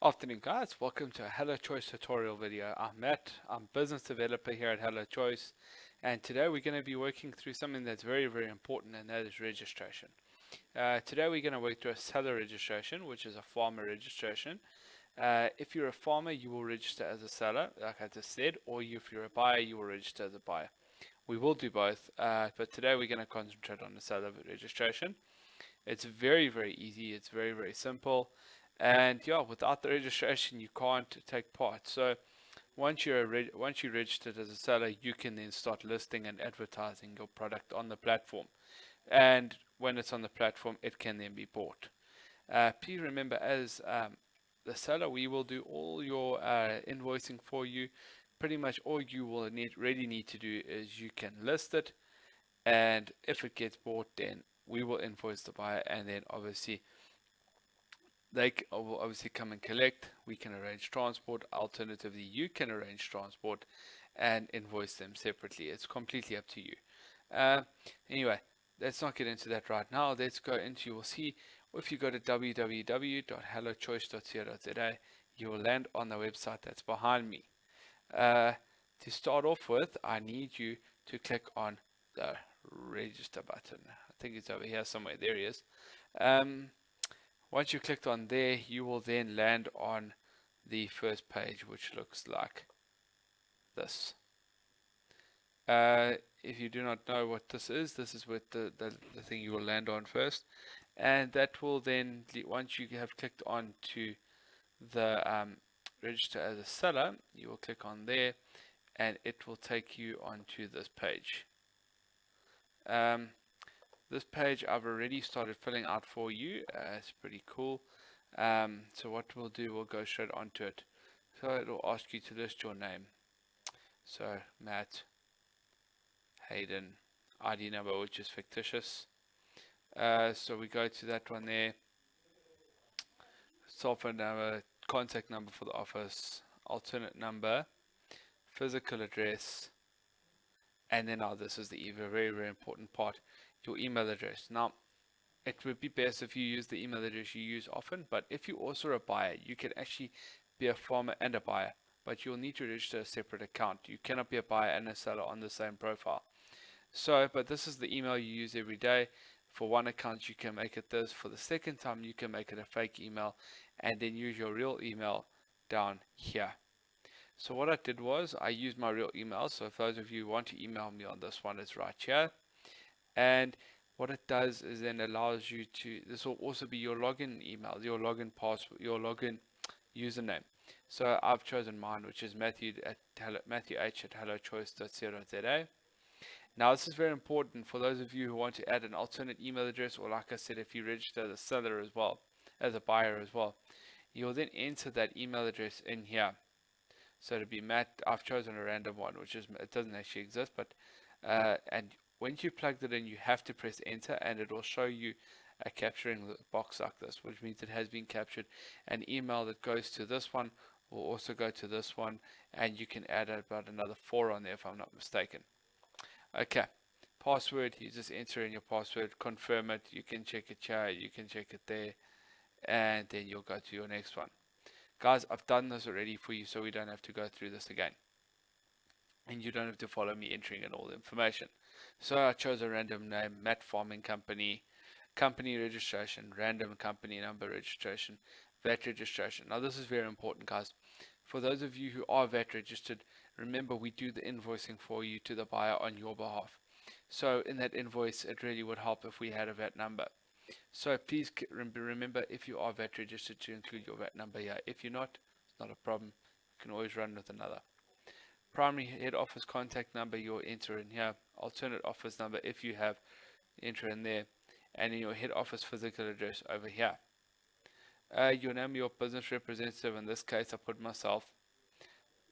Afternoon guys, welcome to a Hello Choice tutorial video. I'm Matt, I'm business developer here at Hello Choice, and today we're going to be working through something that's very important, and that is registration. Today we're going to work through a seller registration, which is a farmer registration. If you're a farmer, you will register as a seller, like I just said, or if you're a buyer, you will register as a buyer. We will do both, but today we're going to concentrate on the seller registration. It's very easy, it's very simple, and yeah, without the registration you can't take part. So once you're registered as a seller, you can then start listing and advertising your product on the platform, and when it's on the platform it can then be bought. Please remember, as the seller, we will do all your invoicing for you. Pretty much all you will really need to do is you can list it, and if it gets bought, then we will invoice the buyer, and then obviously they will obviously come and collect. We can arrange transport. Alternatively, you can arrange transport and invoice them separately. It's completely up to you. Anyway, let's not get into that right now. Let's go into, you will see, if you go to www.hellochoice.co.za, you will land on the website that's behind me. To start off with, I need you to click on the register button. I think it's over here somewhere. There he is. Once you clicked on there, you will then land on the first page, which looks like this. If you do not know what this is what the thing you will land on first, and that will then, once you have clicked on to the register as a seller, you will click on there, and it will take you onto this page. This page I've already started filling out for you. It's pretty cool. So what we'll do, we'll go straight onto it. So it'll ask you to list your name. So Matt, Hayden, ID number, which is fictitious. So we go to that one there. Cell phone number, contact number for the office, alternate number, physical address, and then now this is the very important part, your email address. Now, it would be best if you use the email address you use often, but if you also are a buyer, you can actually be a farmer and a buyer, but you'll need to register a separate account. You cannot be a buyer and a seller on the same profile. So, but this is the email you use every day. For one account, you can make it this. For the second time, you can make it a fake email, and then use your real email down here. So what I did was I used my real email. So if those of you want to email me on this one, it's right here. And what it does is then allows you to, this will also be your login email, your login password, your login username. So I've chosen mine, which is Matthew H at hellochoice.co.za. Now this is very important for those of you who want to add an alternate email address, or like I said, if you register as a seller as well, as a buyer as well, you'll then enter that email address in here. So to be Matt, I've chosen a random one, which is, it doesn't actually exist, but and once you plugged it in, you have to press enter, and it will show you a capturing box like this, which means it has been captured. An email that goes to this one will also go to this one, and you can add about another 4 on there if I'm not mistaken. Okay, password, you just enter in your password, confirm it, you can check it here, you can check it there, and then you'll go to your next one. Guys, I've done this already for you, so we don't have to go through this again. And you don't have to follow me entering in all the information. So I chose a random name, Matt Farming Company, company registration, random company number registration, VAT registration. Now this is very important, guys. For those of you who are VAT registered, remember we do the invoicing for you to the buyer on your behalf. So in that invoice, it really would help if we had a VAT number. So please remember, if you are VAT registered, to include your VAT number here. If you're not, it's not a problem. You can always run with another. Primary head office contact number, you'll enter in here. Alternate office number, if you have, enter in there. And in your head office physical address over here. Your name, your business representative, in this case I put myself.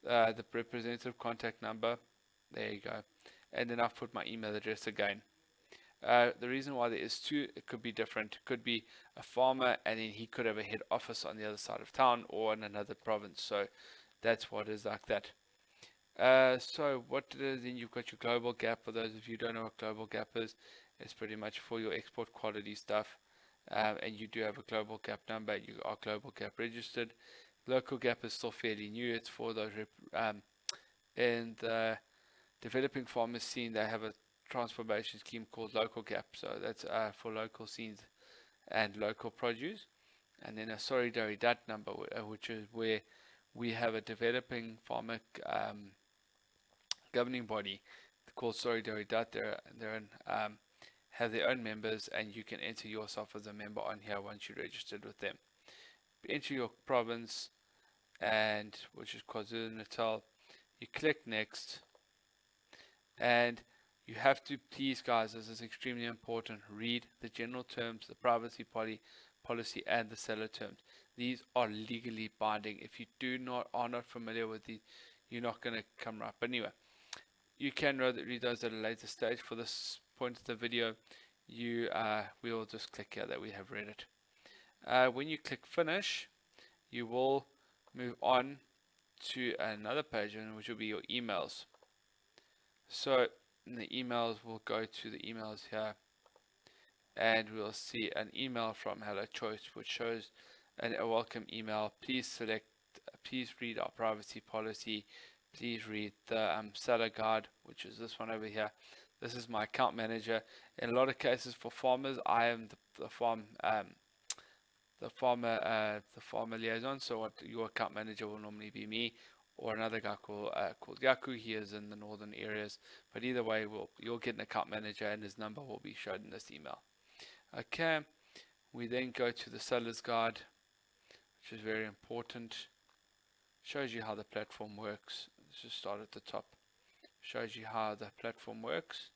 The representative contact number, there you go. And then I've put my email address again. The reason why there is 2, it could be different. It could be a farmer, and then he could have a head office on the other side of town or in another province. So that's what is like that. So what it is, then you've got your global gap. For those of you who don't know what global gap is, it's pretty much for your export quality stuff. And you do have a global gap number. You are global gap registered. Local gap is still fairly new. It's for those in the developing farmers scene. They have a transformation scheme called local gap, so that's for local scenes and local produce. And then a solidarity number, which is where we have a developing farmer governing body called solidarity. Have their own members, and you can enter yourself as a member on here once you're registered with them. Enter your province, and which is KwaZulu-Natal. You click next, and you have to, please guys, this is extremely important, read the general terms, the privacy policy, and the seller terms. These are legally binding. If you are not familiar with these, you're not going to come right. But anyway, you can read those at a later stage. For this point of the video, we will just click here that we have read it. When you click finish, you will move on to another page, which will be your emails. So in the emails, we'll go to the emails here, and we'll see an email from Hello Choice, which shows a welcome email. Please read our privacy policy. Please read the seller guide, which is this one over here. This is my account manager. In a lot of cases for farmers, I am the farmer liaison. So what your account manager will normally be me, or another guy called Yaku. He is in the northern areas, but either way, you'll get an account manager, and his number will be shown in this email. Okay, we then go to the seller's guide, which is very important. Shows you how the platform works. Let's just start at the top. Shows you how the platform works.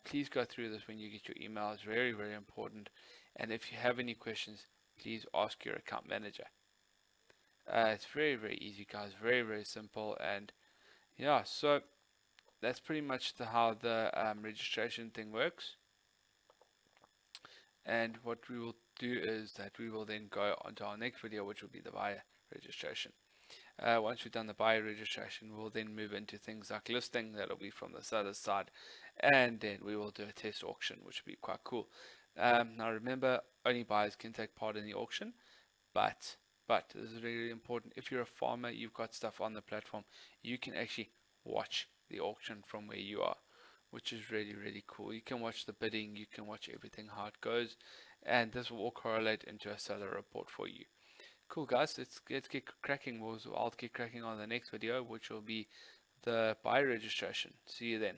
Please go through this when you get your email. It's very, very important. And if you have any questions, please ask your account manager. It's very, very easy, guys. Very, very simple. And yeah, so that's pretty much how the registration thing works. And what we will do is that we will then go on to our next video, which will be the buyer registration. Once we've done the buyer registration, we'll then move into things like listing. That'll be from the seller's side, and then we will do a test auction, which will be quite cool. Now remember, only buyers can take part in the auction, but this is really important. If you're a farmer, you've got stuff on the platform, you can actually watch the auction from where you are, which is really, really cool. You can watch the bidding, you can watch everything, how it goes, and this will all correlate into a seller report for you. Cool, guys, let's get cracking. I'll get cracking on the next video, which will be the buyer registration. See you then.